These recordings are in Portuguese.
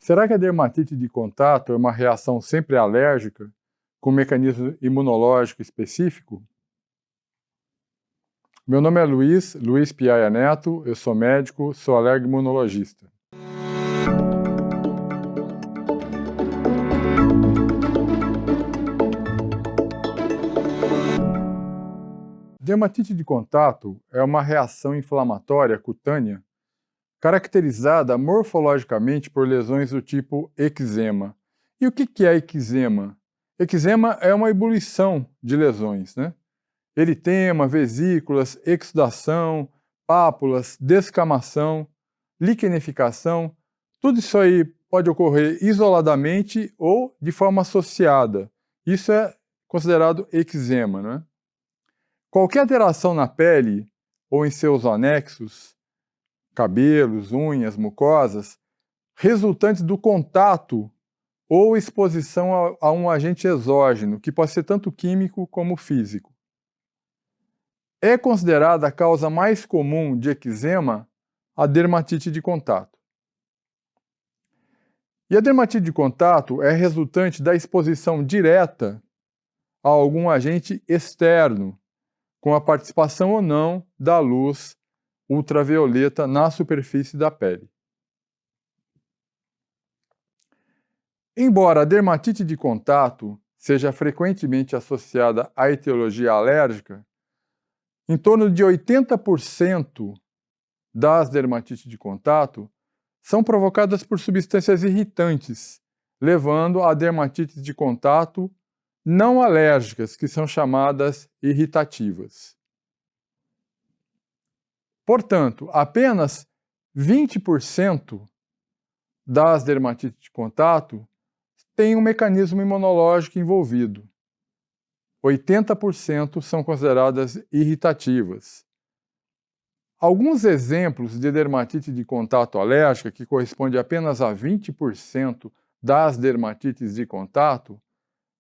Será que a dermatite de contato é uma reação sempre alérgica, com mecanismo imunológico específico? Meu nome é Luiz Piaia Neto, eu sou médico, sou alergo-imunologista. Dermatite de contato é uma reação inflamatória cutânea caracterizada morfologicamente por lesões do tipo eczema. E o que é eczema? Eczema é uma ebulição de lesões, né? Eritema, vesículas, exudação, pápulas, descamação, liquenificação, tudo isso aí pode ocorrer isoladamente ou de forma associada. Isso é considerado eczema, né? Qualquer alteração na pele ou em seus anexos, cabelos, unhas, mucosas, resultantes do contato ou exposição a um agente exógeno, que pode ser tanto químico como físico. É considerada a causa mais comum de eczema a dermatite de contato. E a dermatite de contato é resultante da exposição direta a algum agente externo, com a participação ou não da luz ultravioleta na superfície da pele. Embora a dermatite de contato seja frequentemente associada à etiologia alérgica, em torno de 80% das dermatites de contato são provocadas por substâncias irritantes, levando a dermatites de contato não alérgicas, que são chamadas irritativas. Portanto, apenas 20% das dermatites de contato têm um mecanismo imunológico envolvido. 80% são consideradas irritativas. Alguns exemplos de dermatite de contato alérgica, que corresponde apenas a 20% das dermatites de contato,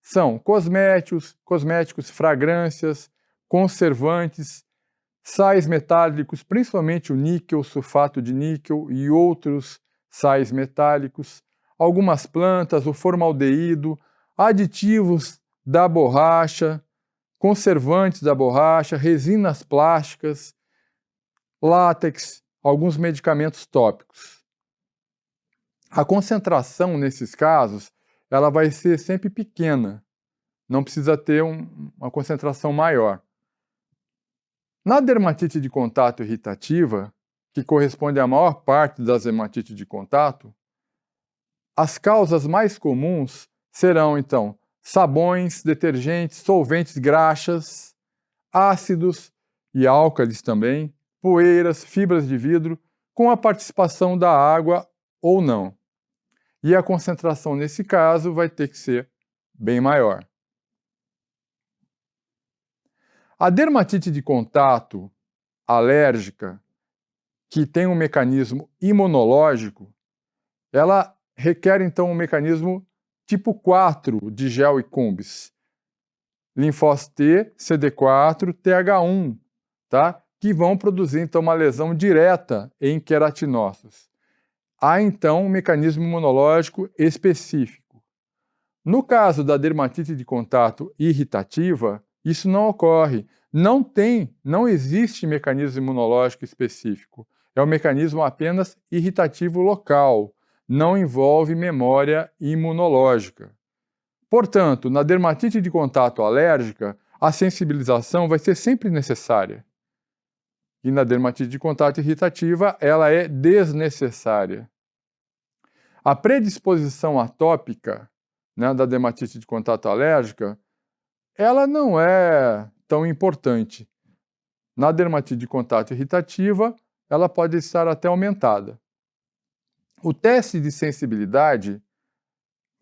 são cosméticos, fragrâncias, conservantes, sais metálicos, principalmente o níquel, sulfato de níquel e outros sais metálicos, algumas plantas, o formaldeído, aditivos da borracha, conservantes da borracha, resinas plásticas, látex, alguns medicamentos tópicos. A concentração nesses casos, ela vai ser sempre pequena, não precisa ter uma concentração maior. Na dermatite de contato irritativa, que corresponde à maior parte das dermatites de contato, as causas mais comuns serão, então, sabões, detergentes, solventes, graxas, ácidos e álcalis também, poeiras, fibras de vidro, com a participação da água ou não. E a concentração nesse caso vai ter que ser bem maior. A dermatite de contato alérgica, que tem um mecanismo imunológico, ela requer então um mecanismo tipo 4 de gel e cumbis. Linfócito T, CD4, TH1, tá? Que vão produzir então uma lesão direta em queratinócitos. Há então um mecanismo imunológico específico. No caso da dermatite de contato irritativa, isso não ocorre. Não existe mecanismo imunológico específico. É um mecanismo apenas irritativo local. Não envolve memória imunológica. Portanto, na dermatite de contato alérgica, a sensibilização vai ser sempre necessária. E na dermatite de contato irritativa, ela é desnecessária. A predisposição atópica, né, da dermatite de contato alérgica, ela não é tão importante. Na dermatite de contato irritativa, ela pode estar até aumentada. O teste de sensibilidade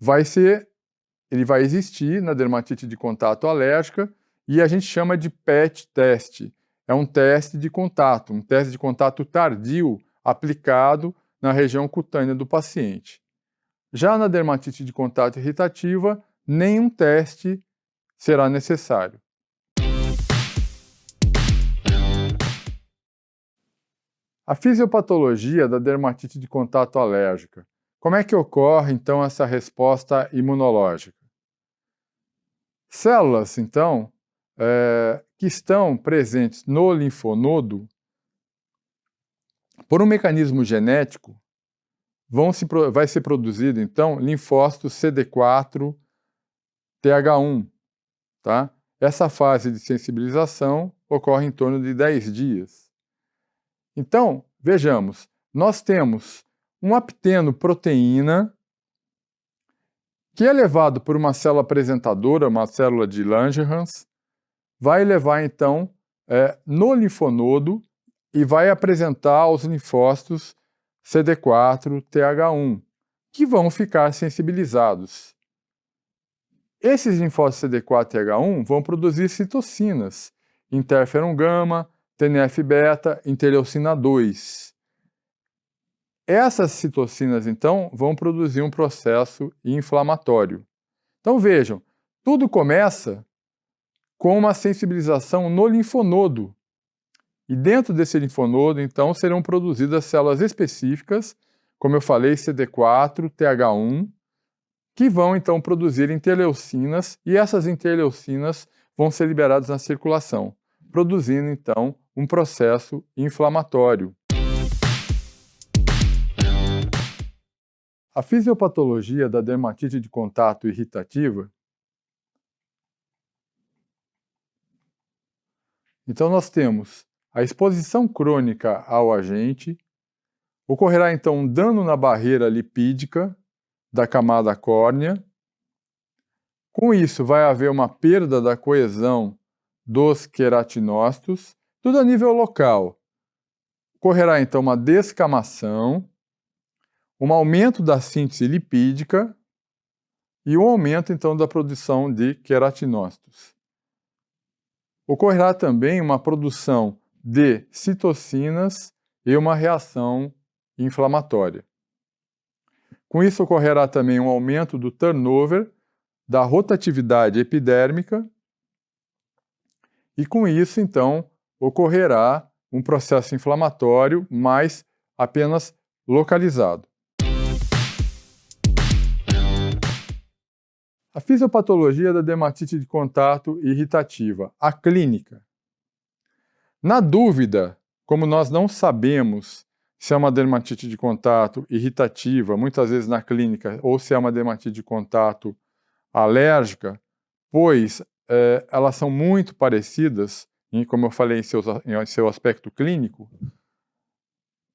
vai existir na dermatite de contato alérgica e a gente chama de PET teste. É um teste de contato tardio aplicado na região cutânea do paciente. Já na dermatite de contato irritativa, nenhum teste será necessário. A fisiopatologia da dermatite de contato alérgica. Como é que ocorre, então, essa resposta imunológica? Células, então, que estão presentes no linfonodo, por um mecanismo genético, vai ser produzido, então, linfócitos CD4 TH1, tá? Essa fase de sensibilização ocorre em torno de 10 dias. Então, vejamos, nós temos um aptenoproteína que é levado por uma célula apresentadora, uma célula de Langerhans, vai levar então no linfonodo e vai apresentar aos linfócitos CD4 TH1, que vão ficar sensibilizados. Esses linfócitos CD4 TH1 vão produzir citocinas, interferon gama, TNF-beta, interleucina 2. Essas citocinas, então, vão produzir um processo inflamatório. Então vejam, tudo começa com uma sensibilização no linfonodo. E dentro desse linfonodo, então, serão produzidas células específicas, como eu falei, CD4, TH1, que vão então produzir interleucinas, e essas interleucinas vão ser liberadas na circulação, produzindo então um processo inflamatório. A fisiopatologia da dermatite de contato irritativa. Então nós temos a exposição crônica ao agente, ocorrerá então um dano na barreira lipídica da camada córnea. Com isso, vai haver uma perda da coesão dos queratinócitos, tudo a nível local. Ocorrerá então uma descamação, um aumento da síntese lipídica e um aumento então da produção de queratinócitos. Ocorrerá também uma produção de citocinas e uma reação inflamatória. Com isso, ocorrerá também um aumento do turnover, da rotatividade epidérmica, e com isso, então, ocorrerá um processo inflamatório, mas apenas localizado. A fisiopatologia da dermatite de contato irritativa, a clínica. Na dúvida, como nós não sabemos se é uma dermatite de contato irritativa, muitas vezes na clínica, ou se é uma dermatite de contato alérgica, pois elas são muito parecidas, como eu falei, em seu aspecto clínico,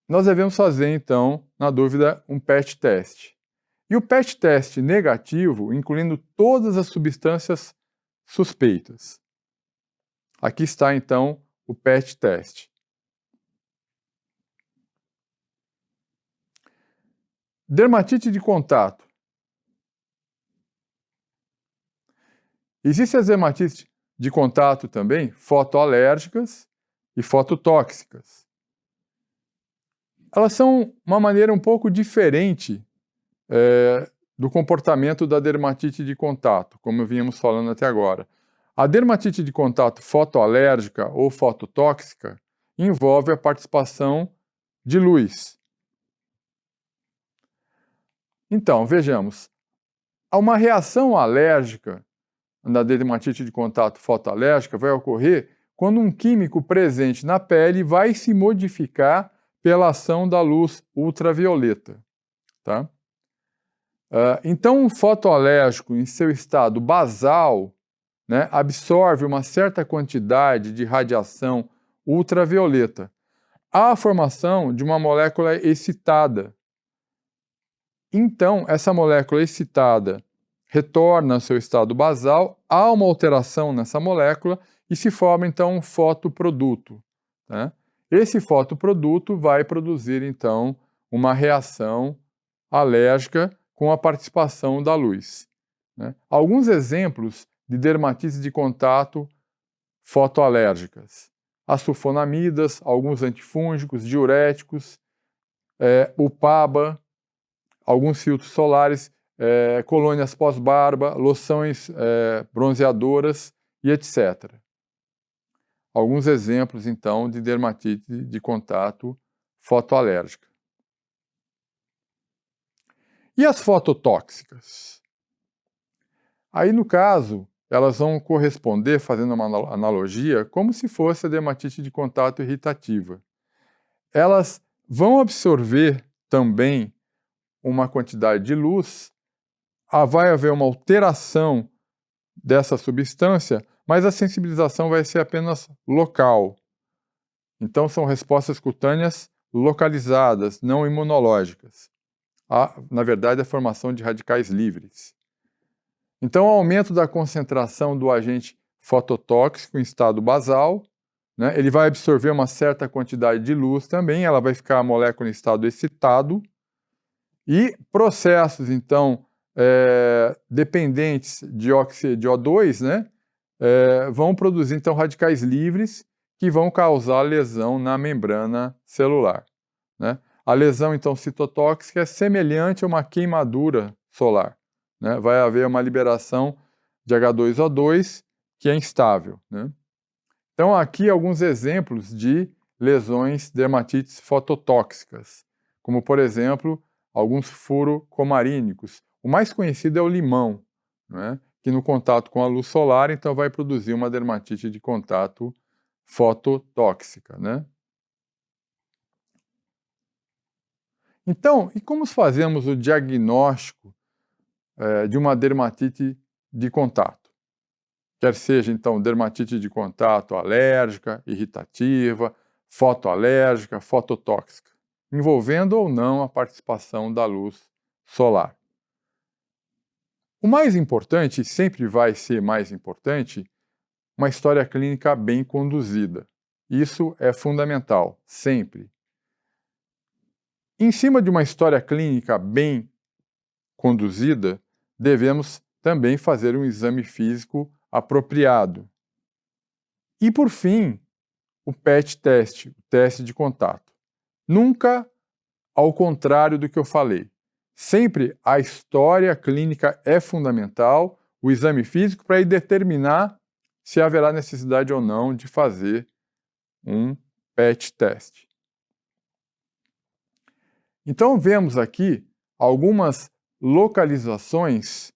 nós devemos fazer, então, na dúvida, um PET teste. E o PET teste negativo, incluindo todas as substâncias suspeitas. Aqui está, então, o PET teste. Dermatite de contato. Existem as dermatites de contato também, fotoalérgicas e fototóxicas. Elas são uma maneira um pouco diferente do comportamento da dermatite de contato, como vínhamos falando até agora. A dermatite de contato fotoalérgica ou fototóxica envolve a participação de luz. Então, vejamos. Há uma reação alérgica na dermatite de contato fotoalérgica vai ocorrer quando um químico presente na pele vai se modificar pela ação da luz ultravioleta. Tá? Então, um fotoalérgico em seu estado basal, né, absorve uma certa quantidade de radiação ultravioleta. Há a formação de uma molécula excitada. Então, essa molécula excitada retorna ao seu estado basal, há uma alteração nessa molécula e se forma, então, um fotoproduto. Né? Esse fotoproduto vai produzir, então, uma reação alérgica com a participação da luz. Né? Alguns exemplos de dermatites de contato fotoalérgicas. As sulfonamidas, alguns antifúngicos, diuréticos, o PABA, alguns filtros solares, colônias pós-barba, loções bronzeadoras e etc. Alguns exemplos, então, de dermatite de contato fotoalérgica. E as fototóxicas? Aí, no caso, elas vão corresponder, fazendo uma analogia, como se fosse a dermatite de contato irritativa. Elas vão absorver também uma quantidade de luz, vai haver uma alteração dessa substância, mas a sensibilização vai ser apenas local. Então, são respostas cutâneas localizadas, não imunológicas. Há, na verdade, a formação de radicais livres. Então, o aumento da concentração do agente fototóxico em estado basal, né, ele vai absorver uma certa quantidade de luz também, ela vai ficar a molécula em estado excitado, e processos, então, dependentes de O2, né, vão produzir, então, radicais livres que vão causar lesão na membrana celular, né? A lesão, então, citotóxica é semelhante a uma queimadura solar, né? Vai haver uma liberação de H2O2 que é instável, né? Então, aqui alguns exemplos de lesões dermatites fototóxicas, como, por exemplo, alguns furocomarínicos. O mais conhecido é o limão, né? Que no contato com a luz solar, então, vai produzir uma dermatite de contato fototóxica, né? Então, e como fazemos o diagnóstico de uma dermatite de contato? Quer seja, então, dermatite de contato alérgica, irritativa, fotoalérgica, fototóxica, envolvendo ou não a participação da luz solar. O mais importante, e sempre vai ser mais importante, uma história clínica bem conduzida. Isso é fundamental, sempre. Em cima de uma história clínica bem conduzida, devemos também fazer um exame físico apropriado. E, por fim, o PET teste, o teste de contato. Nunca ao contrário do que eu falei. Sempre a história clínica é fundamental, o exame físico, para ir determinar se haverá necessidade ou não de fazer um PET teste. Então, vemos aqui algumas localizações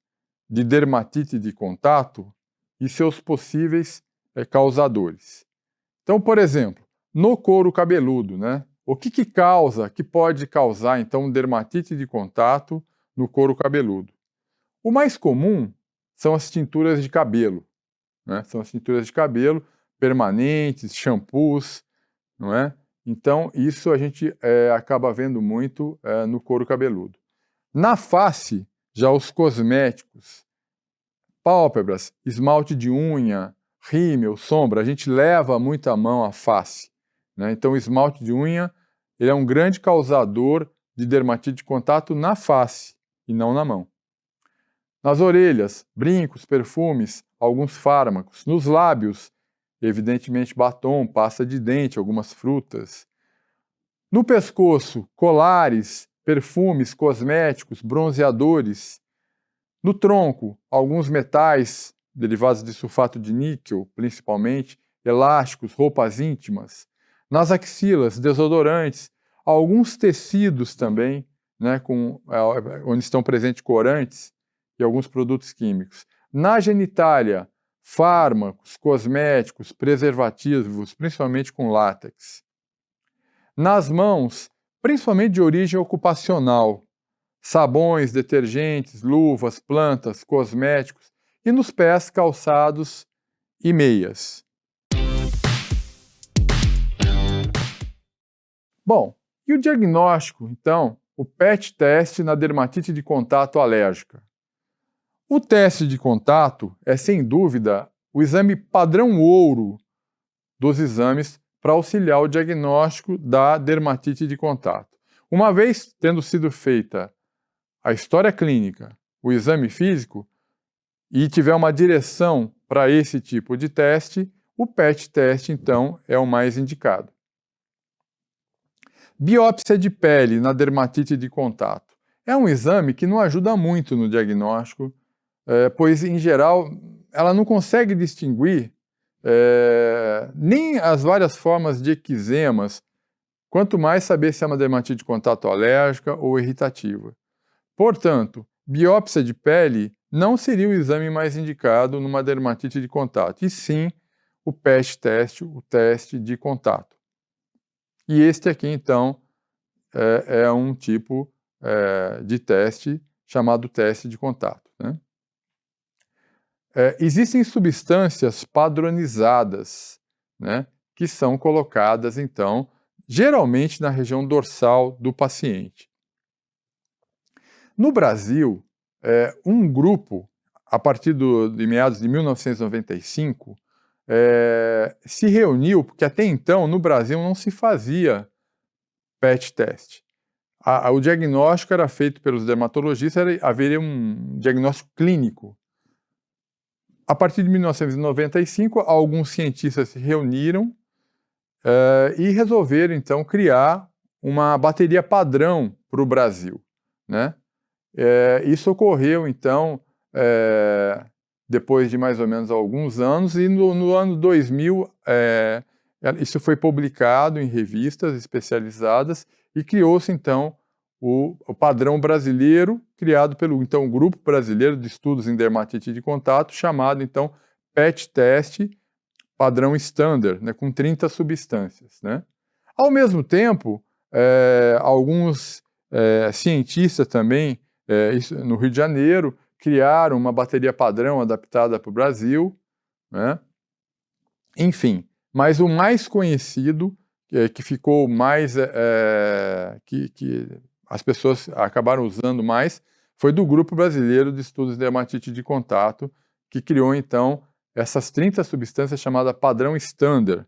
de dermatite de contato e seus possíveis causadores. Então, por exemplo, no couro cabeludo, né? O que pode causar, então, dermatite de contato no couro cabeludo? O mais comum são as tinturas de cabelo, né? São as tinturas de cabelo permanentes, shampoos, não é? Então, isso a gente acaba vendo muito no couro cabeludo. Na face, já os cosméticos, pálpebras, esmalte de unha, rímel, sombra, a gente leva muito a mão à face, né? Então, o esmalte de unha ele é um grande causador de dermatite de contato na face e não na mão. Nas orelhas, brincos, perfumes, alguns fármacos. Nos lábios, evidentemente batom, pasta de dente, algumas frutas. No pescoço, colares, perfumes, cosméticos, bronzeadores. No tronco, alguns metais derivados de sulfato de níquel, principalmente, elásticos, roupas íntimas. Nas axilas, desodorantes, alguns tecidos também, né, onde estão presentes corantes e alguns produtos químicos. Na genitália, fármacos, cosméticos, preservativos, principalmente com látex. Nas mãos, principalmente de origem ocupacional, sabões, detergentes, luvas, plantas, cosméticos, e nos pés, calçados e meias. Bom, e o diagnóstico, então, o PET teste na dermatite de contato alérgica? O teste de contato é, sem dúvida, o exame padrão ouro dos exames para auxiliar o diagnóstico da dermatite de contato. Uma vez tendo sido feita a história clínica, o exame físico, e tiver uma direção para esse tipo de teste, o PET teste, então, é o mais indicado. Biópsia de pele na dermatite de contato. É um exame que não ajuda muito no diagnóstico, pois, em geral, ela não consegue distinguir nem as várias formas de eczemas, quanto mais saber se é uma dermatite de contato alérgica ou irritativa. Portanto, biópsia de pele não seria o exame mais indicado numa dermatite de contato, e sim o PET teste, o teste de contato. E este aqui, então, é um tipo de teste chamado teste de contato, né? Existem substâncias padronizadas, né, que são colocadas, então, geralmente na região dorsal do paciente. No Brasil, um grupo, a partir de meados de 1995, se reuniu, porque até então no Brasil não se fazia PET test. O diagnóstico era feito pelos dermatologistas, haveria um diagnóstico clínico. A partir de 1995, alguns cientistas se reuniram e resolveram, então, criar uma bateria padrão para o Brasil, né? Isso ocorreu, então, depois de mais ou menos alguns anos, e no ano 2000, isso foi publicado em revistas especializadas e criou-se, então, o padrão brasileiro, criado pelo, então, Grupo Brasileiro de Estudos em Dermatite de Contato, chamado, então, PET Test padrão standard, né, com 30 substâncias, né? Ao mesmo tempo, alguns cientistas também, no Rio de Janeiro, criaram uma bateria padrão adaptada para o Brasil, né? Enfim, mas o mais conhecido, que ficou mais, que as pessoas acabaram usando mais, foi do Grupo Brasileiro de Estudos de Dermatite de Contato, que criou, então, essas 30 substâncias chamada padrão standard,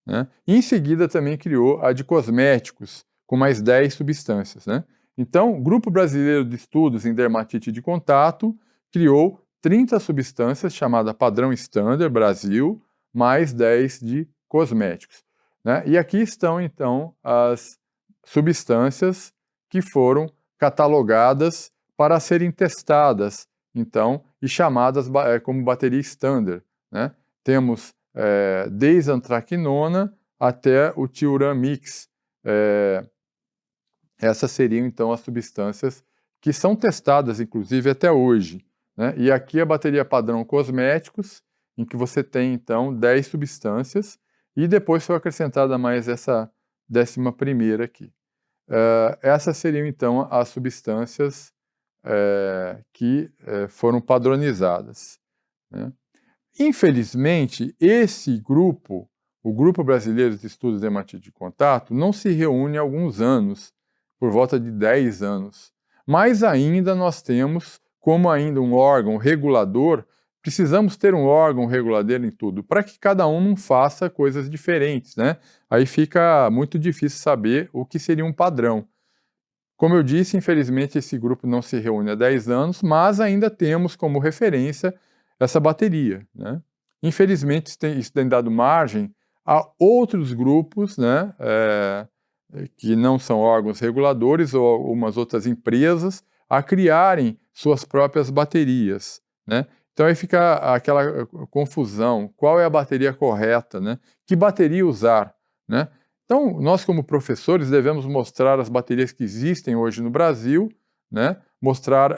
né? E em seguida também criou a de cosméticos, com mais 10 substâncias, né? Então, o Grupo Brasileiro de Estudos em Dermatite de Contato criou 30 substâncias chamada padrão standard Brasil, mais 10 de cosméticos, né? E aqui estão, então, as substâncias que foram catalogadas para serem testadas, então, e chamadas como bateria standard, né? Temos desde a antraquinona até o Tioramix. Essas seriam, então, as substâncias que são testadas, inclusive, até hoje, né? E aqui a bateria padrão cosméticos, em que você tem, então, 10 substâncias, e depois foi acrescentada mais essa 11ª aqui. Essas seriam, então, as substâncias que foram padronizadas, né? Infelizmente, esse grupo, o Grupo Brasileiro de Estudos de Dermatite de Contato, não se reúne há alguns anos, por volta de 10 anos. Mas ainda nós temos, como ainda um órgão regulador, precisamos ter um órgão regulador em tudo, para que cada um não faça coisas diferentes, né? Aí fica muito difícil saber o que seria um padrão. Como eu disse, infelizmente esse grupo não se reúne há 10 anos, mas ainda temos como referência essa bateria, né? Infelizmente isso tem dado margem a outros grupos, né, que não são órgãos reguladores ou algumas outras empresas a criarem suas próprias baterias, né? Então aí fica aquela confusão, qual é a bateria correta, né? Que bateria usar, né? Então, nós como professores devemos mostrar as baterias que existem hoje no Brasil, né? Mostrar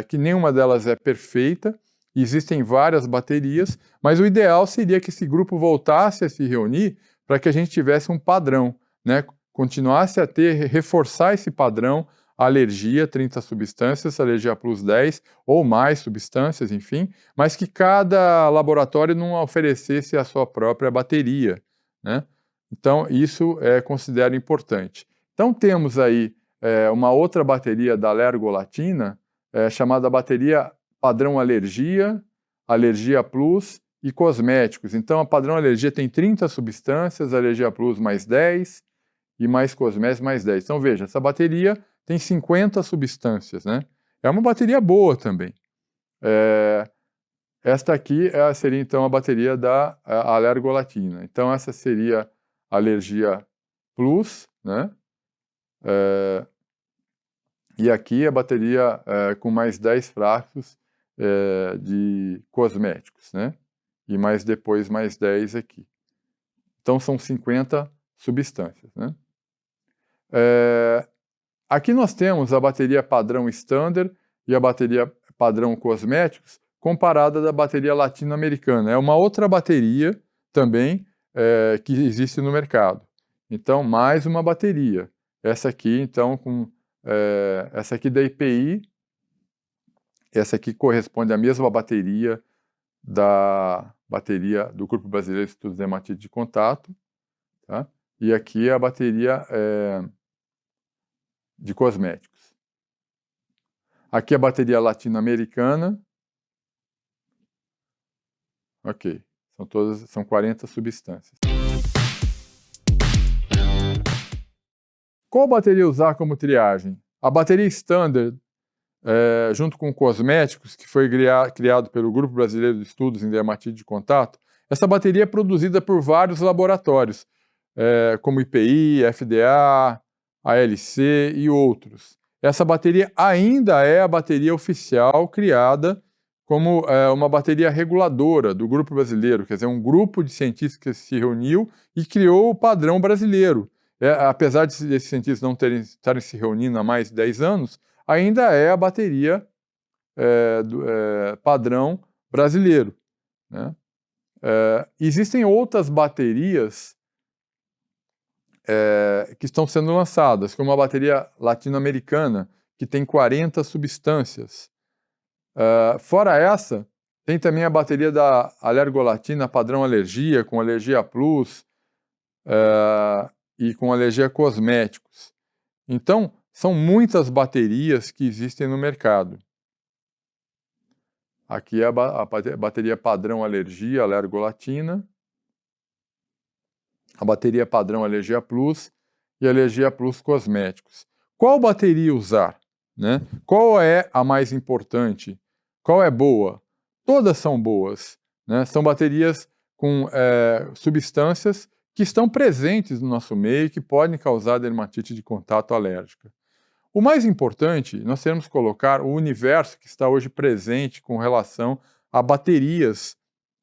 que nenhuma delas é perfeita, existem várias baterias, mas o ideal seria que esse grupo voltasse a se reunir para que a gente tivesse um padrão, né? Continuasse a reforçar esse padrão, alergia, 30 substâncias, alergia plus 10 ou mais substâncias, enfim, mas que cada laboratório não oferecesse a sua própria bateria, né? Então, isso considero importante. Então, temos aí uma outra bateria da Alergolatina, chamada bateria padrão alergia, alergia plus e cosméticos. Então, a padrão alergia tem 30 substâncias, alergia plus mais 10 e mais cosméticos mais 10. Então, veja, essa bateria tem 50 substâncias, né? É uma bateria boa também. Esta aqui seria, então, a bateria da Alergolatina. Então, essa seria alergia plus, né? E aqui a bateria com mais 10 frascos de cosméticos, né? E mais depois mais 10 aqui. Então são 50 substâncias, né? Aqui nós temos a bateria padrão Standard e a bateria padrão Cosméticos comparada da bateria latino-americana. É uma outra bateria também que existe no mercado. Então, mais uma bateria. Essa aqui, então, essa aqui da IPI, essa aqui corresponde à mesma bateria da bateria do Grupo Brasileiro de Estudos de Hematite de Contato, tá? E aqui é a bateria de cosméticos. Aqui a bateria latino-americana. Ok, são 40 substâncias. Qual bateria usar como triagem? A bateria Standard, junto com cosméticos, que foi criado pelo Grupo Brasileiro de Estudos em Dermatite de Contato, essa bateria é produzida por vários laboratórios, como IPI, FDA, ALC e outros. Essa bateria ainda é a bateria oficial criada como uma bateria reguladora do Grupo Brasileiro, quer dizer, um grupo de cientistas que se reuniu e criou o padrão brasileiro. Apesar desses cientistas não estarem se reunindo há mais de 10 anos, ainda é a bateria padrão brasileiro, né? Existem outras baterias que estão sendo lançadas, como a bateria latino-americana, que tem 40 substâncias. Fora essa, tem também a bateria da alergolatina padrão alergia, com alergia plus e com alergia a cosméticos. Então, são muitas baterias que existem no mercado. Aqui é a bateria padrão alergia, alergolatina, a bateria padrão alergia plus e alergia plus cosméticos. Qual bateria usar, né? Qual é a mais importante? Qual é boa? Todas são boas, né? São baterias com substâncias que estão presentes no nosso meio e que podem causar dermatite de contato alérgica. O mais importante, nós temos que colocar o universo que está hoje presente com relação a baterias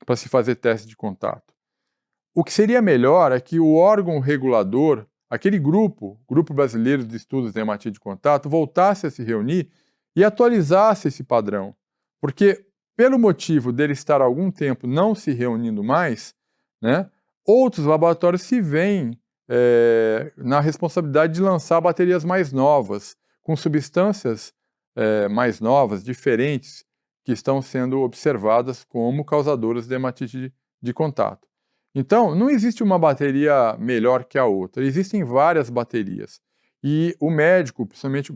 para se fazer teste de contato. O que seria melhor é que o órgão regulador, aquele Grupo Brasileiro de Estudos de Hematite de Contato, voltasse a se reunir e atualizasse esse padrão. Porque, pelo motivo dele estar há algum tempo não se reunindo mais, né, outros laboratórios se veem na responsabilidade de lançar baterias mais novas, com substâncias mais novas, diferentes, que estão sendo observadas como causadoras de hematite de contato. Então, não existe uma bateria melhor que a outra, existem várias baterias. E o médico,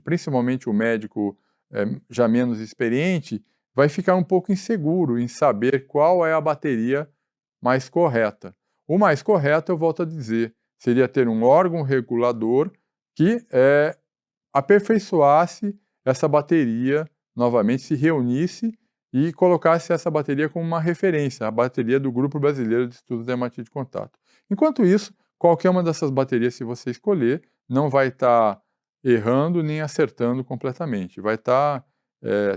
principalmente o médico já menos experiente, vai ficar um pouco inseguro em saber qual é a bateria mais correta. O mais correto, eu volto a dizer, seria ter um órgão regulador que aperfeiçoasse essa bateria novamente, se reunisse e colocasse essa bateria como uma referência, a bateria do Grupo Brasileiro de Estudos de Hematite de Contato. Enquanto isso, qualquer uma dessas baterias, se você escolher, não vai estar errando nem acertando completamente. Vai estar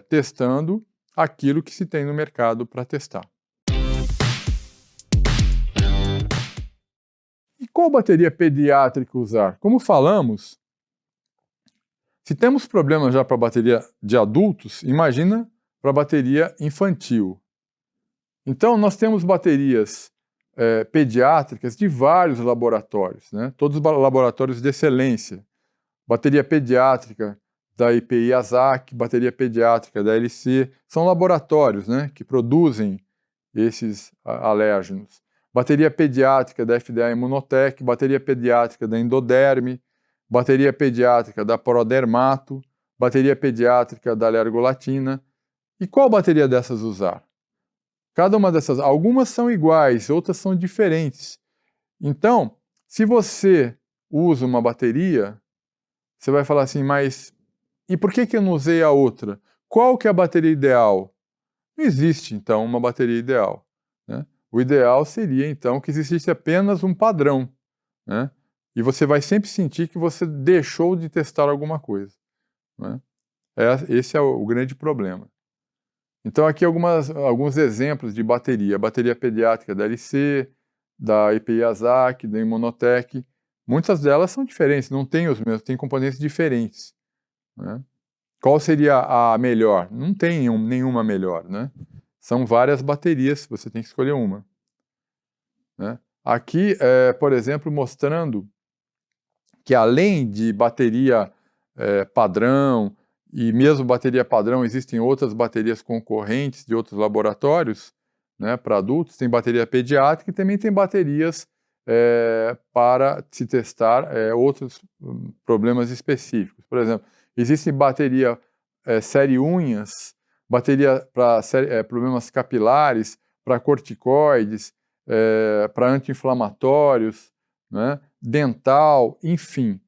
testando aquilo que se tem no mercado para testar. E qual bateria pediátrica usar? Como falamos, se temos problemas já para a bateria de adultos, imagina para a bateria infantil. Então, nós temos baterias pediátricas de vários laboratórios, né? Todos laboratórios de excelência. Bateria pediátrica da IPI ASAC, bateria pediátrica da LC, são laboratórios, né, que produzem esses alérgenos. Bateria pediátrica da FDA Imunotec, bateria pediátrica da Endoderme, bateria pediátrica da Prodermato, bateria pediátrica da Alergolatina. E qual bateria dessas usar? Cada uma dessas, algumas são iguais, outras são diferentes. Então, se você usa uma bateria, você vai falar assim, mas e por que eu não usei a outra? Qual que é a bateria ideal? Não existe, então, uma bateria ideal, né? O ideal seria, então, que existisse apenas um padrão, né? E você vai sempre sentir que você deixou de testar alguma coisa, né? Esse é o grande problema. Então, aqui alguns exemplos de bateria. Bateria pediátrica da LC, da IPI ASAC, da Imunotec. Muitas delas são diferentes, não têm os mesmos, têm componentes diferentes. né? Qual seria a melhor? Não tem nenhuma melhor, né? São várias baterias, você tem que escolher uma, né? Aqui, por exemplo, mostrando que além de bateria padrão, e mesmo bateria padrão, existem outras baterias concorrentes de outros laboratórios, né, para adultos, tem bateria pediátrica e também tem baterias para se testar outros problemas específicos. Por exemplo, existe bateria série unhas, bateria para problemas capilares, para corticoides, para anti-inflamatórios, né, dental, enfim.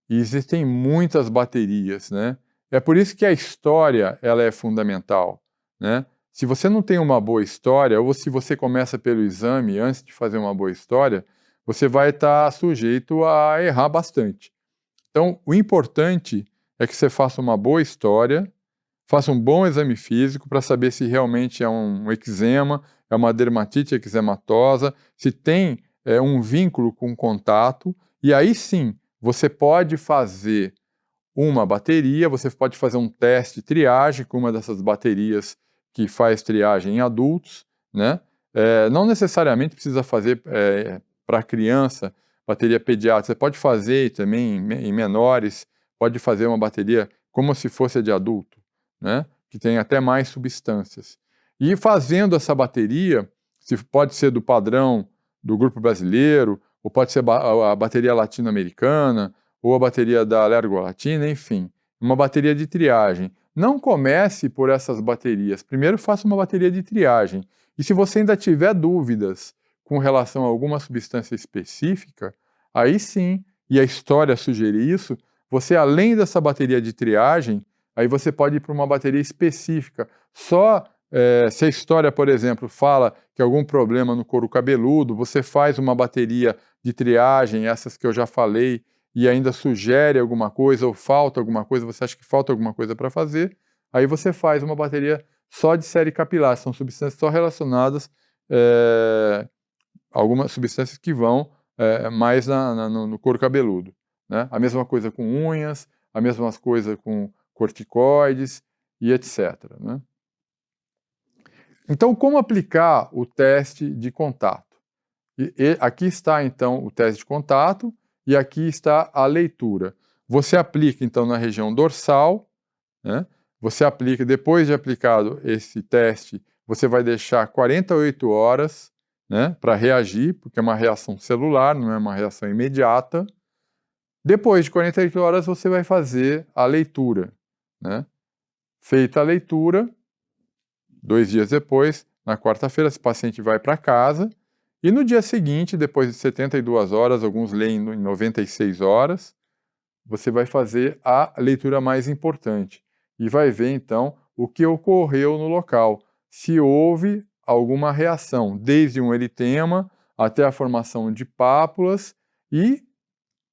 E existem muitas baterias, né? É por isso que a história ela é fundamental, né? Se você não tem uma boa história, ou se você começa pelo exame antes de fazer uma boa história, você vai estar sujeito a errar bastante. Então, o importante é que você faça uma boa história, faça um bom exame físico para saber se realmente é um eczema, é uma dermatite eczematosa, se tem um vínculo com contato, e aí sim você pode fazer uma bateria, você pode fazer um teste de triagem com uma dessas baterias que faz triagem em adultos, né? Não necessariamente precisa fazer para criança, bateria pediátrica, você pode fazer também em menores, pode fazer uma bateria como se fosse a de adulto, né? Que tem até mais substâncias. E fazendo essa bateria, pode ser do padrão do grupo brasileiro, ou pode ser a bateria latino-americana, ou a bateria da Alergolatina, enfim, uma bateria de triagem. Não comece por essas baterias. Primeiro faça uma bateria de triagem. E se você ainda tiver dúvidas com relação a alguma substância específica, aí sim, e a história sugere isso, você além dessa bateria de triagem, aí você pode ir para uma bateria específica. Só se a história, por exemplo, fala que algum problema no couro cabeludo, você faz uma bateria de triagem, essas que eu já falei, e ainda sugere alguma coisa ou falta alguma coisa, você acha que falta alguma coisa para fazer, aí você faz uma bateria só de série capilar, são substâncias só relacionadas algumas substâncias que vão mais no couro cabeludo, né? A mesma coisa com unhas, a mesma coisa com corticoides e etc, né? Então, como aplicar o teste de contato? Aqui está, então, o teste de contato e aqui está a leitura. Você aplica, então, na região dorsal, né? Você aplica, depois de aplicado esse teste, você vai deixar 48 horas, né, para reagir, porque é uma reação celular, não é uma reação imediata. Depois de 48 horas, você vai fazer a leitura, né? Feita a leitura, 2 dias depois, na quarta-feira, esse paciente vai para casa e no dia seguinte, depois de 72 horas, alguns leem em 96 horas, você vai fazer a leitura mais importante e vai ver então o que ocorreu no local, se houve alguma reação, desde um eritema até a formação de pápulas e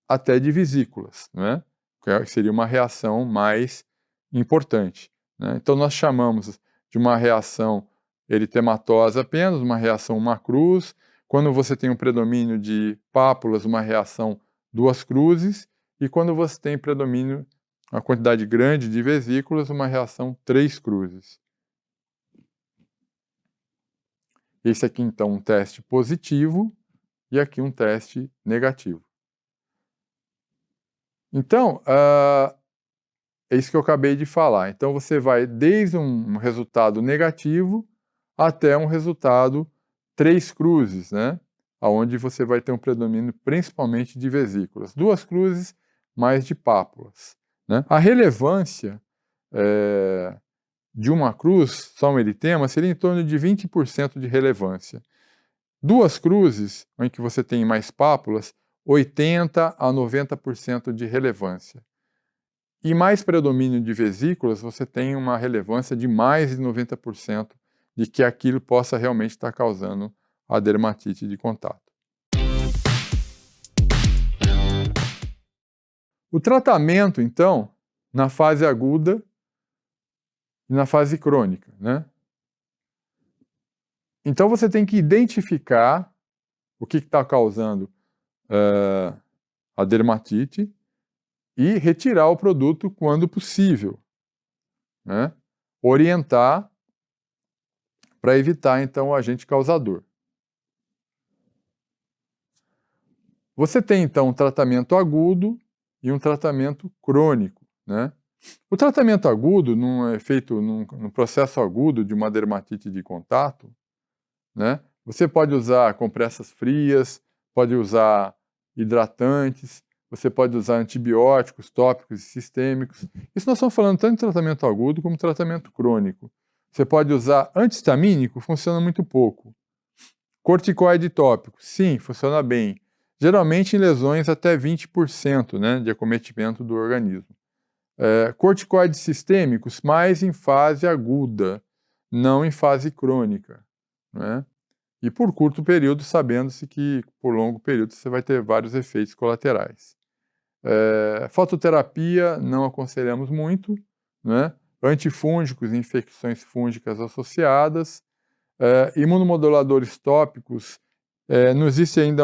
até de vesículas, né? Que seria uma reação mais importante, né? Então nós chamamos de uma reação eritematosa apenas, uma reação uma cruz. Quando você tem um predomínio de pápulas, uma reação duas cruzes, e quando você tem predomínio, uma quantidade grande de vesículas, uma reação três cruzes. Esse aqui então um teste positivo e aqui um teste negativo. Então, é isso que eu acabei de falar. Então, você vai desde um resultado negativo até um resultado três cruzes, né? Onde você vai ter um predomínio principalmente de vesículas. Duas cruzes, mais de pápulas, né? A relevância de uma cruz, só um eritema, seria em torno de 20% de relevância. Duas cruzes, em que você tem mais pápulas, 80 a 90% de relevância. E mais predomínio de vesículas, você tem uma relevância de mais de 90% de que aquilo possa realmente estar causando a dermatite de contato. O tratamento, então, na fase aguda e na fase crônica, né? Então você tem que identificar o que está causando a dermatite e retirar o produto quando possível, né? Orientar para evitar, então, o agente causador. Você tem, então, um tratamento agudo e um tratamento crônico, né? O tratamento agudo, feito num processo agudo de uma dermatite de contato, né? Você pode usar compressas frias, pode usar hidratantes, você pode usar antibióticos tópicos e sistêmicos. Isso nós estamos falando tanto de tratamento agudo como tratamento crônico. Você pode usar antihistamínico, funciona muito pouco. Corticoide tópico, sim, funciona bem. Geralmente em lesões até 20%, né, de acometimento do organismo. Corticoides sistêmicos, mais em fase aguda, não em fase crônica, né? E por curto período, sabendo-se que por longo período você vai ter vários efeitos colaterais. Fototerapia não aconselhamos muito, né? Antifúngicos, infecções fúngicas associadas, imunomoduladores tópicos, não existe ainda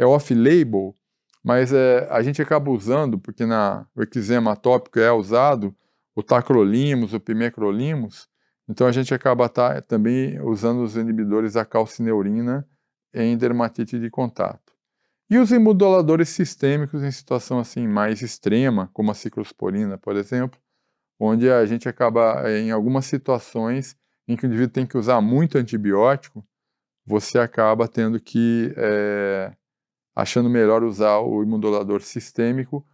off-label, mas a gente acaba usando, porque o eczema atópico é usado, o tacrolimus, o pimecrolimus, então a gente acaba também usando os inibidores da calcineurina em dermatite de contato. E os imunomoduladores sistêmicos em situação assim mais extrema, como a ciclosporina, por exemplo, onde a gente acaba, em algumas situações em que o indivíduo tem que usar muito antibiótico, você acaba tendo que, achando melhor usar o imunomodulador sistêmico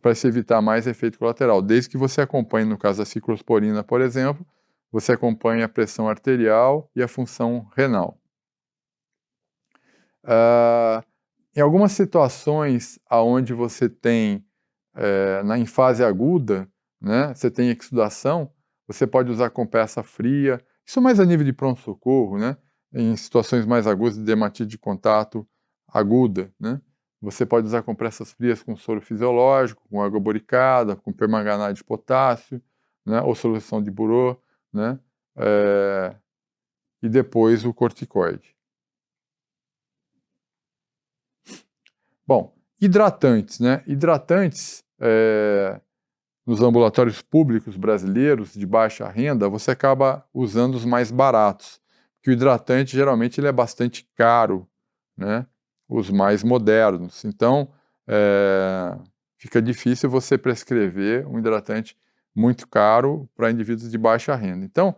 para se evitar mais efeito colateral. Desde que você acompanhe, no caso da ciclosporina, por exemplo, você acompanha a pressão arterial e a função renal. Em algumas situações onde você tem, em fase aguda, né, você tem exsudação, você pode usar compressa fria, isso mais a nível de pronto-socorro, né, em situações mais agudas de dermatite de contato aguda, né, você pode usar compressas frias com soro fisiológico, com água boricada, com permanganato de potássio, né, ou solução de burô, né, e depois o corticoide. Bom, hidratantes, né? Hidratantes, nos ambulatórios públicos brasileiros de baixa renda, você acaba usando os mais baratos, porque o hidratante geralmente ele é bastante caro, né? Os mais modernos. Então, fica difícil você prescrever um hidratante muito caro para indivíduos de baixa renda. Então,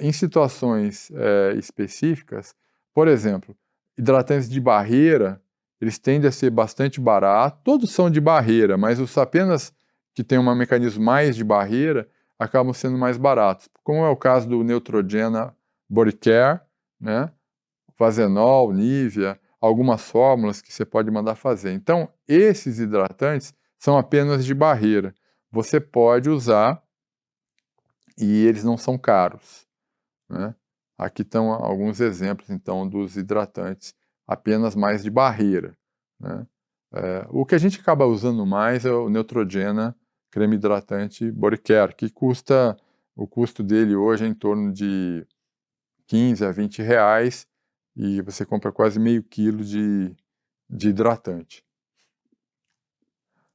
em situações específicas, por exemplo, hidratantes de barreira, eles tendem a ser bastante baratos, todos são de barreira, mas os apenas que têm um mecanismo mais de barreira acabam sendo mais baratos, como é o caso do Neutrogena Bodycare, né? Vazenol, Nivea, algumas fórmulas que você pode mandar fazer. Então, esses hidratantes são apenas de barreira. Você pode usar e eles não são caros, né? Aqui estão alguns exemplos, então, dos hidratantes apenas mais de barreira, né? O que a gente acaba usando mais é o Neutrogena creme hidratante Bodycare, que o custo dele hoje é em torno de 15 a 20 reais e você compra quase meio quilo de hidratante.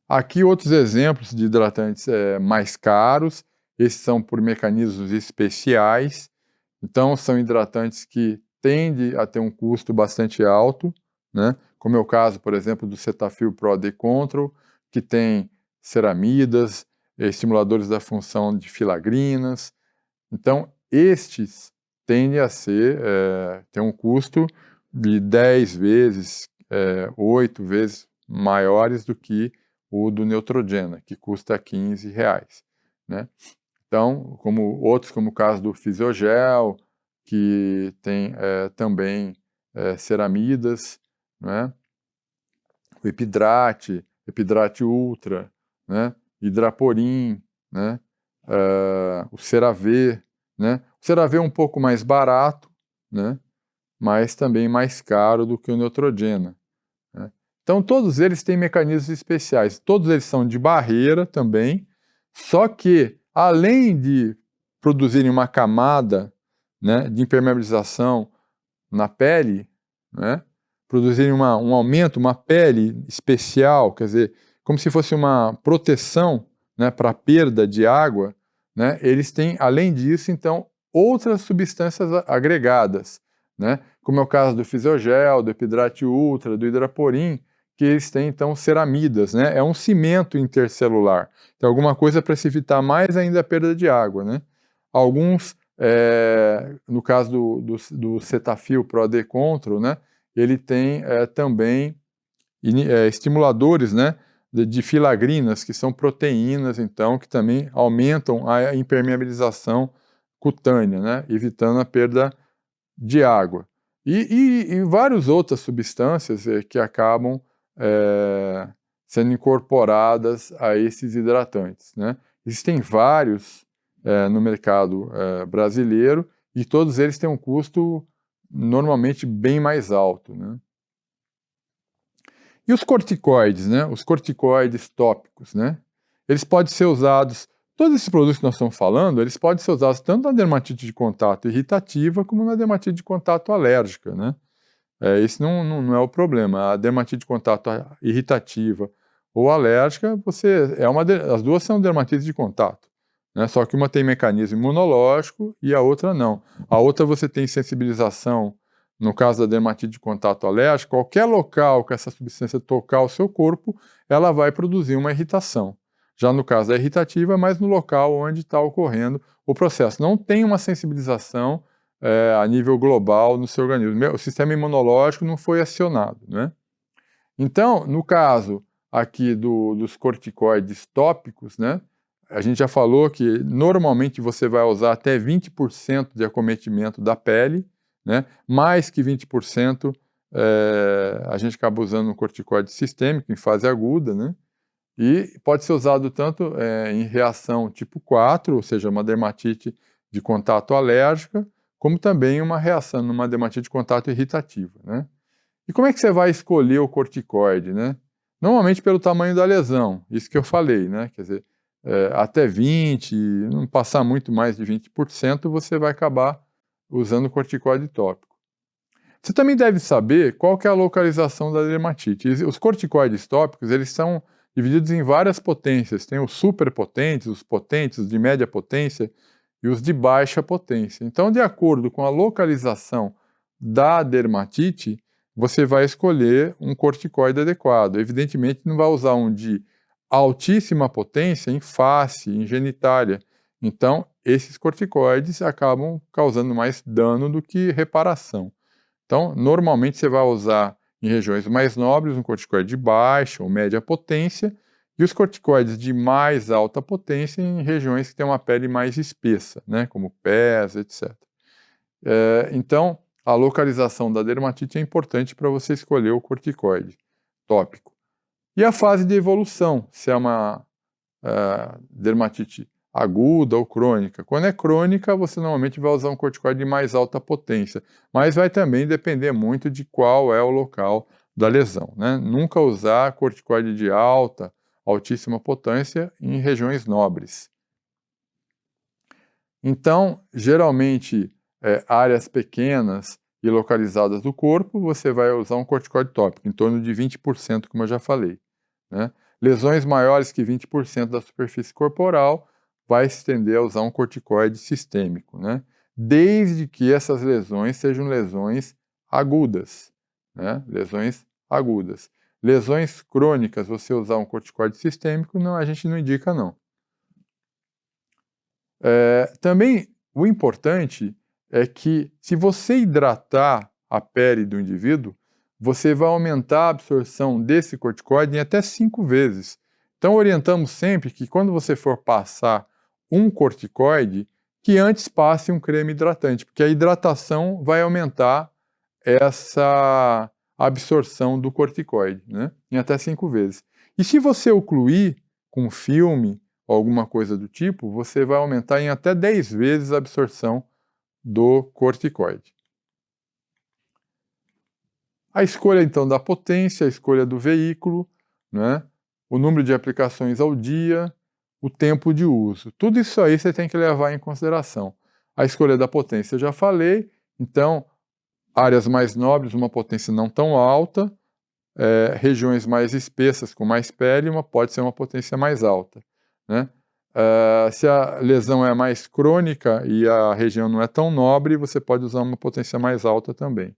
Aqui outros exemplos de hidratantes mais caros, esses são por mecanismos especiais, então são hidratantes que tendem a ter um custo bastante alto, né? Como é o caso, por exemplo, do Cetaphil Pro D-Control, que tem ceramidas, estimuladores da função de filagrinas. Então, estes tendem a ter um custo de 10 vezes, 8 vezes maiores do que o do Neutrogena, que custa 15 reais, né? Então, como o caso do Fisiogel, que tem também ceramidas, né? O Epidrate Ultra, né? Hidraporin, né? O CeraVe, né? O CeraVe é um pouco mais barato, né? Mas também mais caro do que o Neutrogena, né? Então, todos eles têm mecanismos especiais. Todos eles são de barreira também, só que, além de produzirem uma camada, né, de impermeabilização na pele, né, produzirem um aumento, uma pele especial, quer dizer, como se fosse uma proteção, né, para a perda de água, né, eles têm, além disso, então, outras substâncias agregadas, né, como é o caso do Fisiogel, do Epidrate Ultra, do Hidraporin, que eles têm, então, ceramidas, né, é um cimento intercelular, então alguma coisa para se evitar mais ainda a perda de água, né. Alguns, no caso do Cetaphil Pro AD Control, né, ele tem também estimuladores, né, de filagrinas, que são proteínas, então, que também aumentam a impermeabilização cutânea, né, evitando a perda de água. E várias outras substâncias que acabam sendo incorporadas a esses hidratantes, né. Existem vários no mercado brasileiro e todos eles têm um custo normalmente bem mais alto, né. E os corticoides, né? Os corticoides tópicos, né? Eles podem ser usados, todos esses produtos que nós estamos falando, eles podem ser usados tanto na dermatite de contato irritativa como na dermatite de contato alérgica, né? Esse não é o problema. A dermatite de contato irritativa ou alérgica, as duas são dermatites de contato, né? Só que uma tem mecanismo imunológico e a outra não. A outra você tem sensibilização. No caso da dermatite de contato alérgico, qualquer local que essa substância tocar o seu corpo, ela vai produzir uma irritação. Já no caso da irritativa, é mais no local onde está ocorrendo o processo. Não tem uma sensibilização a nível global no seu organismo. O sistema imunológico não foi acionado, né? Então, no caso aqui dos corticoides tópicos, né? A gente já falou que normalmente você vai usar até 20% de acometimento da pele, né? Mais que 20%, a gente acaba usando um corticoide sistêmico em fase aguda, né? E pode ser usado tanto em reação tipo 4, ou seja, uma dermatite de contato alérgica, como também uma reação numa dermatite de contato irritativa, né? E como é que você vai escolher o corticoide, né? Normalmente pelo tamanho da lesão, isso que eu falei, né? Quer dizer, até 20, não passar muito mais de 20%, você vai acabar usando o corticoide tópico. Você também deve saber qual que é a localização da dermatite. Os corticoides tópicos, eles são divididos em várias potências. Tem os superpotentes, os potentes, os de média potência e os de baixa potência. Então, de acordo com a localização da dermatite, você vai escolher um corticoide adequado. Evidentemente, não vai usar um de altíssima potência em face, em genitália. Então, esses corticoides acabam causando mais dano do que reparação. Então, normalmente você vai usar em regiões mais nobres um corticoide de baixa ou média potência e os corticoides de mais alta potência em regiões que têm uma pele mais espessa, né, como pés, etc. Então, a localização da dermatite é importante para você escolher o corticoide tópico. E a fase de evolução, se é uma dermatite aguda ou crônica. Quando é crônica, você normalmente vai usar um corticoide de mais alta potência, mas vai também depender muito de qual é o local da lesão, né? Nunca usar corticoide de altíssima potência em regiões nobres. Então, geralmente, áreas pequenas e localizadas do corpo, você vai usar um corticoide tópico, em torno de 20%, como eu já falei, né? Lesões maiores que 20% da superfície corporal, vai se tender a usar um corticoide sistêmico, né? Desde que essas lesões sejam lesões agudas, né? Lesões agudas. Lesões crônicas, você usar um corticoide sistêmico, não, a gente não indica, não. Também, o importante é que, se você hidratar a pele do indivíduo, você vai aumentar a absorção desse corticoide em até 5 vezes. Então, orientamos sempre que, quando você for passar um corticoide, que antes passe um creme hidratante, porque a hidratação vai aumentar essa absorção do corticoide, né, em até 5 vezes. E se você ocluir com filme ou alguma coisa do tipo, você vai aumentar em até 10 vezes a absorção do corticoide. A escolha, então, da potência, a escolha do veículo, né, o número de aplicações ao dia, o tempo de uso. Tudo isso aí você tem que levar em consideração. A escolha da potência eu já falei, então, áreas mais nobres, uma potência não tão alta, regiões mais espessas, com mais pele, pode ser uma potência mais alta, né? Se a lesão é mais crônica e a região não é tão nobre, você pode usar uma potência mais alta também.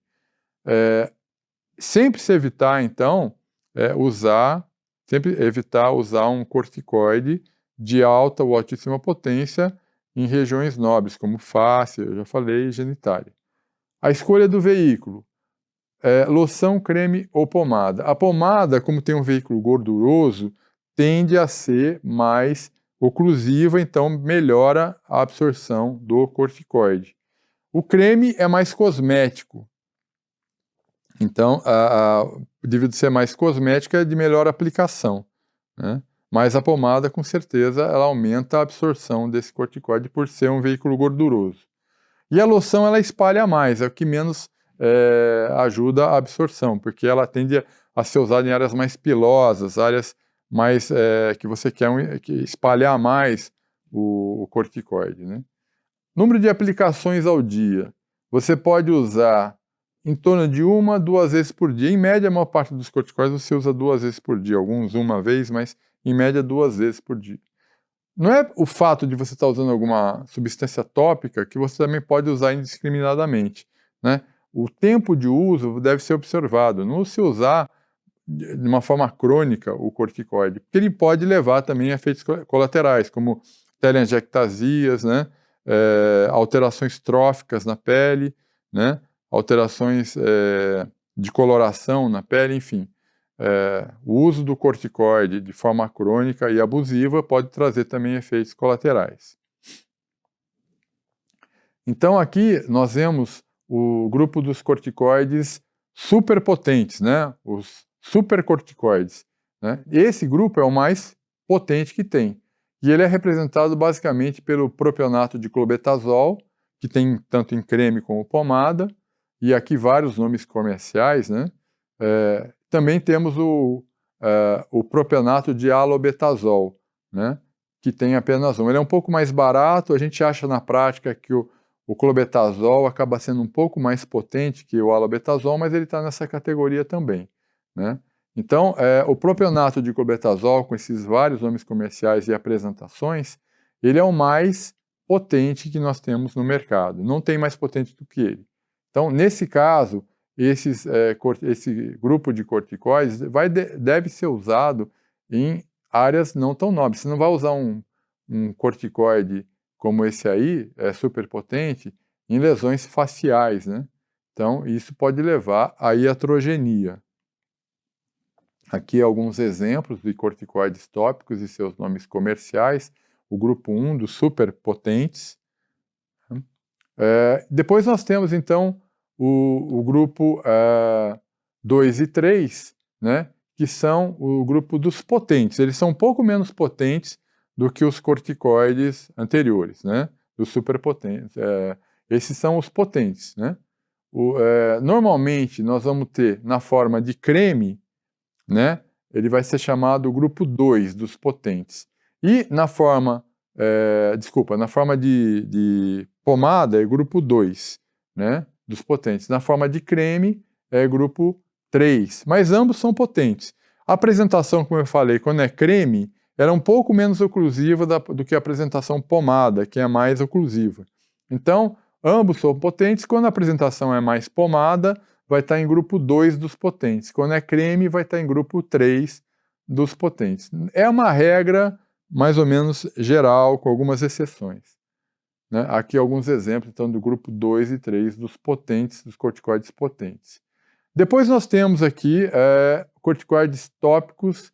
Sempre se evitar, então, usar um corticoide de alta ou altíssima potência em regiões nobres, como face, eu já falei, e genitália. A escolha do veículo. Loção, creme ou pomada. A pomada, como tem um veículo gorduroso, tende a ser mais oclusiva, então melhora a absorção do corticoide. O creme é mais cosmético, então, devido a ser mais cosmética, é de melhor aplicação, né? Mas a pomada, com certeza, ela aumenta a absorção desse corticoide por ser um veículo gorduroso. E a loção, ela espalha mais, é o que menos ajuda a absorção, porque ela tende a ser usada em áreas mais pilosas, áreas mais que você quer espalhar mais o corticoide, né? Número de aplicações ao dia. Você pode usar em torno de 1 a 2 vezes por dia. Em média, a maior parte dos corticoides você usa 2 vezes por dia. Alguns uma vez, mas em média 2 vezes por dia. Não é o fato de você estar usando alguma substância tópica que você também pode usar indiscriminadamente, né? O tempo de uso deve ser observado. Não se usar de uma forma crônica o corticoide, porque ele pode levar também a efeitos colaterais, como telangiectasias, né? Alterações tróficas na pele, né? Alterações de coloração na pele, enfim. O uso do corticoide de forma crônica e abusiva pode trazer também efeitos colaterais. Então aqui nós vemos o grupo dos corticoides superpotentes, né? Os supercorticoides, né? Esse grupo é o mais potente que tem. E ele é representado basicamente pelo propionato de clobetasol, que tem tanto em creme como pomada, e aqui vários nomes comerciais, né? Também temos o propionato de alobetazol, né? Que tem apenas um. Ele é um pouco mais barato, a gente acha na prática que o clobetasol acaba sendo um pouco mais potente que o alobetazol, mas ele está nessa categoria também, né? Então, o propionato de clobetasol, com esses vários nomes comerciais e apresentações, ele é o mais potente que nós temos no mercado. Não tem mais potente do que ele. Então, nesse caso, esse grupo de corticoides deve ser usado em áreas não tão nobres. Você não vai usar um corticoide como esse aí, super potente, em lesões faciais, né? Então, isso pode levar à iatrogenia. Aqui alguns exemplos de corticoides tópicos e seus nomes comerciais. O grupo 1 dos superpotentes. Depois nós temos, então, o grupo 2 e 3, né, que são o grupo dos potentes. Eles são um pouco menos potentes do que os corticoides anteriores, né, dos superpotentes. Esses são os potentes, né. Normalmente, nós vamos ter na forma de creme, né, ele vai ser chamado o grupo 2 dos potentes. E na forma, na forma de pomada é grupo 2, né, dos potentes. Na forma de creme é grupo 3, mas ambos são potentes. A apresentação, como eu falei, quando é creme, ela é um pouco menos oclusiva do que a apresentação pomada, que é mais oclusiva. Então, ambos são potentes. Quando a apresentação é mais pomada, vai estar em grupo 2 dos potentes. Quando é creme, vai estar em grupo 3 dos potentes. É uma regra mais ou menos geral, com algumas exceções, né? Aqui alguns exemplos, então, do grupo 2 e 3 dos potentes, dos corticoides potentes. Depois nós temos aqui corticoides tópicos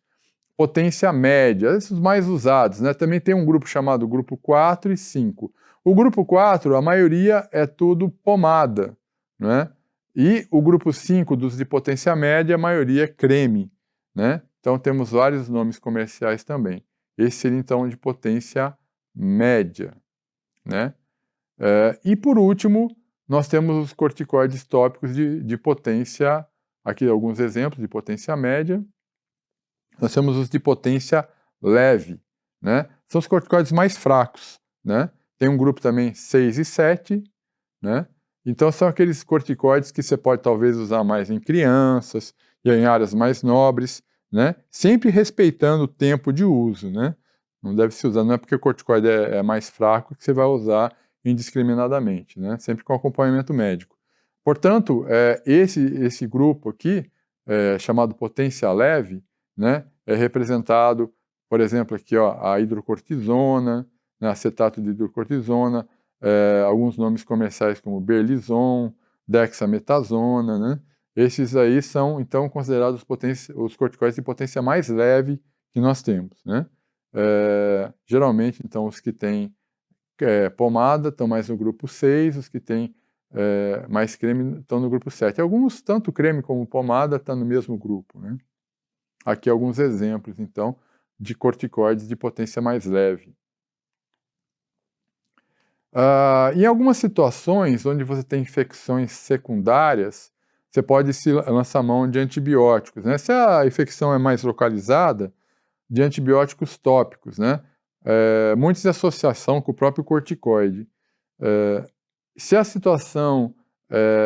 potência média, esses mais usados, né? Também tem um grupo chamado grupo 4 e 5. O grupo 4, a maioria é tudo pomada, né? E o grupo 5 dos de potência média, a maioria é creme, né? Então temos vários nomes comerciais também. Esse seria então de potência média, né? E por último, nós temos os corticoides tópicos de potência, aqui alguns exemplos de potência média. Nós temos os de potência leve, né? São os corticoides mais fracos, né? Tem um grupo também 6 e 7, né? Então, são aqueles corticoides que você pode talvez usar mais em crianças e em áreas mais nobres, né? Sempre respeitando o tempo de uso, né? Não deve se usar, não é porque o corticoide é mais fraco que você vai usar indiscriminadamente, né? Sempre com acompanhamento médico. Portanto, esse grupo aqui, chamado potência leve, né? É representado, por exemplo, aqui, ó, a hidrocortisona, né? Acetato de hidrocortisona, alguns nomes comerciais como Berlizon, dexametasona, né? Esses aí são, então, considerados os corticoides de potência mais leve que nós temos, né? Geralmente, então, os que têm pomada estão mais no grupo 6, os que têm mais creme estão no grupo 7. Alguns, tanto creme como pomada, estão no mesmo grupo, né? Aqui alguns exemplos, então, de corticoides de potência mais leve. Em algumas situações onde você tem infecções secundárias, você pode se lançar mão de antibióticos, né? Se a infecção é mais localizada, de antibióticos tópicos, né? Muitos em associação com o próprio corticoide. Se a situação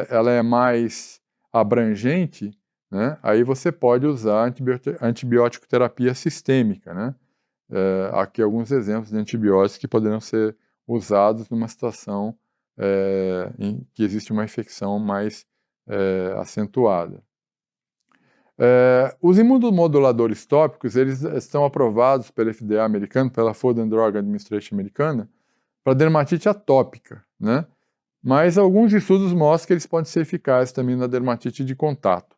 ela é mais abrangente, né? Aí você pode usar antibiótico terapia sistêmica, né? Aqui alguns exemplos de antibióticos que poderão ser usados numa situação em que existe uma infecção mais acentuada. Os imunomoduladores tópicos, eles estão aprovados pela FDA americana, pela Food and Drug Administration americana, para dermatite atópica, né? Mas alguns estudos mostram que eles podem ser eficazes também na dermatite de contato.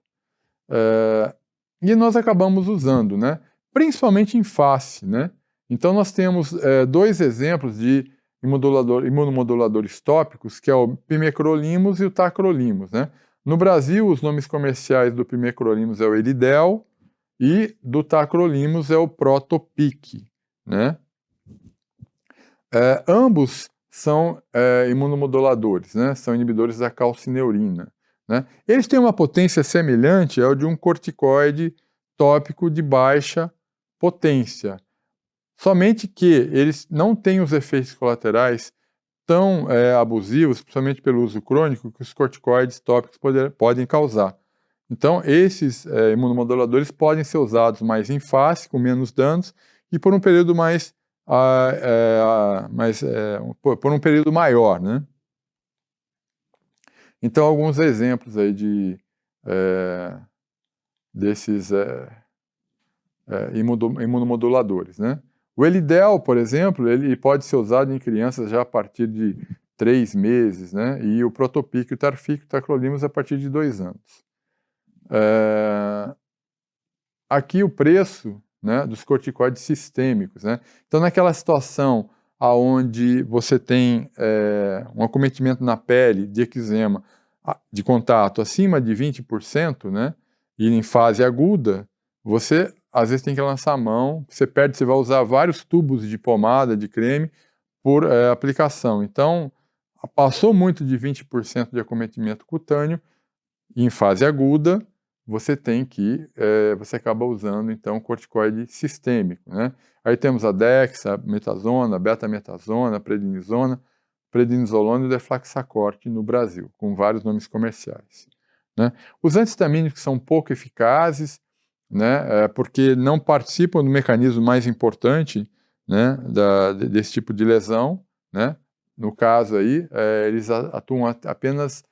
E nós acabamos usando, né? Principalmente em face, né? Então nós temos dois exemplos de imunomoduladores tópicos, que é o pimecrolimus e o tacrolimus, né? No Brasil, os nomes comerciais do pimecrolimus é o Elidel e do tacrolimus é o Protopic, né? Ambos são imunomoduladores, né? São inibidores da calcineurina, né? Eles têm uma potência semelhante ao de um corticoide tópico de baixa potência, somente que eles não têm os efeitos colaterais tão abusivos, principalmente pelo uso crônico, que os corticoides tópicos podem causar. Então, esses imunomoduladores podem ser usados mais em face, com menos danos, e por um período por um período maior, né? Então, alguns exemplos aí desses imunomoduladores, né? O Elidel, por exemplo, ele pode ser usado em crianças já a partir de 3 meses, né? E o Protopic, o Tarfic, o Tacrolimus a partir de 2 anos. Aqui o preço, né, dos corticoides sistêmicos, né? Então, naquela situação onde você tem um acometimento na pele de eczema de contato acima de 20%, né? E em fase aguda, você às vezes tem que lançar a mão, você vai usar vários tubos de pomada, de creme, por aplicação. Então, passou muito de 20% de acometimento cutâneo, em fase aguda, você acaba usando, então, corticoide sistêmico, né? Aí temos a dexametasona, betametasona, prednisolona e deflaxacorte no Brasil, com vários nomes comerciais, né? Os antihistamínicos são pouco eficazes, né, porque não participam do mecanismo mais importante, né, desse tipo de lesão, né? No caso aí, eles atuam apenas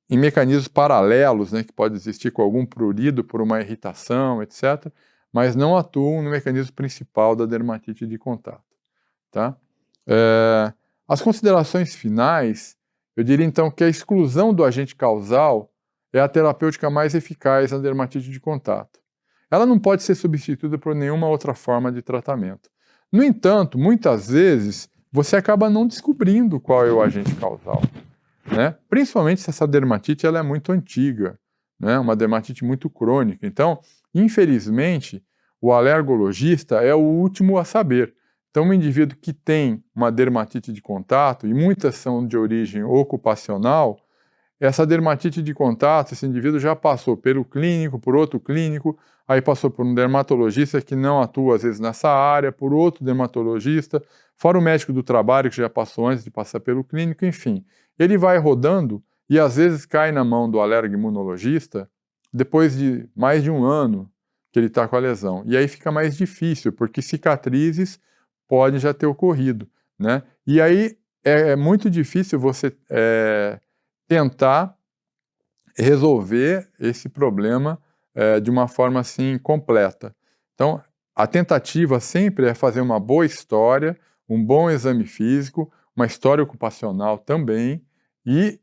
em mecanismos paralelos, né, que pode existir com algum prurido por uma irritação, etc., mas não atuam no mecanismo principal da dermatite de contato, tá? As considerações finais, eu diria então que a exclusão do agente causal é a terapêutica mais eficaz na dermatite de contato. Ela não pode ser substituída por nenhuma outra forma de tratamento. No entanto, muitas vezes, você acaba não descobrindo qual é o agente causal, né? Principalmente se essa dermatite ela é muito antiga, né? Uma dermatite muito crônica. Então, infelizmente, o alergologista é o último a saber. Então, um indivíduo que tem uma dermatite de contato, e muitas são de origem ocupacional, essa dermatite de contato, esse indivíduo já passou pelo clínico, por outro clínico, aí passou por um dermatologista que não atua às vezes nessa área, por outro dermatologista, fora o médico do trabalho que já passou antes de passar pelo clínico, enfim. Ele vai rodando e às vezes cai na mão do alergimonologista depois de mais de um ano que ele está com a lesão. E aí fica mais difícil, porque cicatrizes podem já ter ocorrido, né? E aí é muito difícil você tentar resolver esse problema de uma forma assim completa. Então, a tentativa sempre é fazer uma boa história, um bom exame físico, uma história ocupacional também e,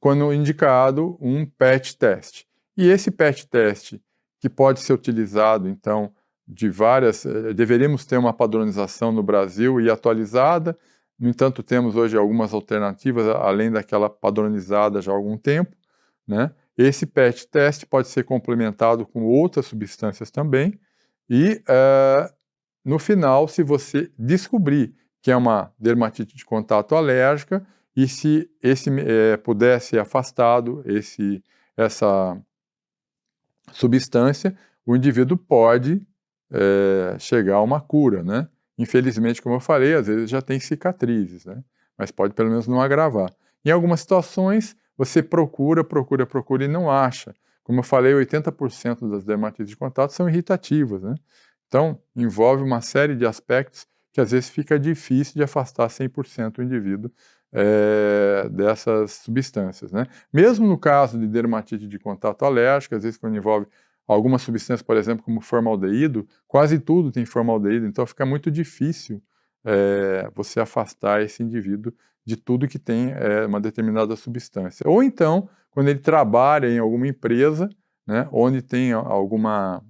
quando indicado, um PET test. E esse PET test, que pode ser utilizado, então, de várias... deveríamos ter uma padronização no Brasil e atualizada, no entanto, temos hoje algumas alternativas, além daquela padronizada já há algum tempo, né? Esse PET test pode ser complementado com outras substâncias também, e no final, se você descobrir que é uma dermatite de contato alérgica, e se esse puder ser afastado, essa substância, o indivíduo pode chegar a uma cura, né? Infelizmente, como eu falei, às vezes já tem cicatrizes, né? Mas pode pelo menos não agravar. Em algumas situações, você procura e não acha. Como eu falei, 80% das dermatites de contato são irritativas, né? Então, envolve uma série de aspectos que às vezes fica difícil de afastar 100% o indivíduo dessas substâncias, né? Mesmo no caso de dermatite de contato alérgica, às vezes quando envolve algumas substâncias, por exemplo, como formaldeído, quase tudo tem formaldeído, então fica muito difícil você afastar esse indivíduo de tudo que tem uma determinada substância. Ou então, quando ele trabalha em alguma empresa, né, onde tem alguma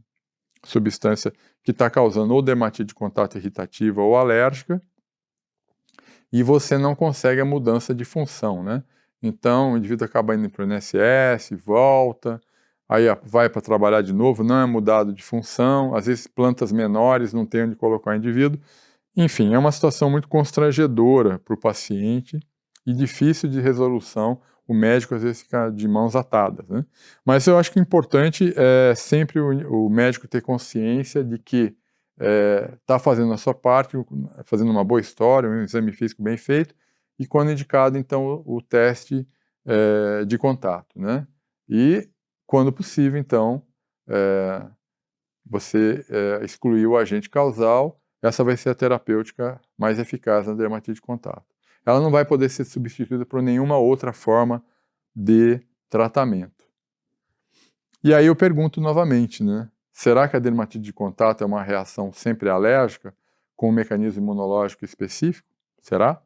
substância que está causando ou dermatite de contato irritativa ou alérgica, e você não consegue a mudança de função, né? Então, o indivíduo acaba indo para o INSS, volta, aí vai para trabalhar de novo, não é mudado de função, às vezes plantas menores não tem onde colocar o indivíduo. Enfim, é uma situação muito constrangedora para o paciente e difícil de resolução. O médico às vezes fica de mãos atadas, né? Mas eu acho que o importante é sempre o médico ter consciência de que está fazendo a sua parte, fazendo uma boa história, um exame físico bem feito, e quando indicado, então, o teste de contato, né? E, quando possível, então, você excluir o agente causal, essa vai ser a terapêutica mais eficaz na dermatite de contato. Ela não vai poder ser substituída por nenhuma outra forma de tratamento. E aí eu pergunto novamente, né? Será que a dermatite de contato é uma reação sempre alérgica com um mecanismo imunológico específico? Será?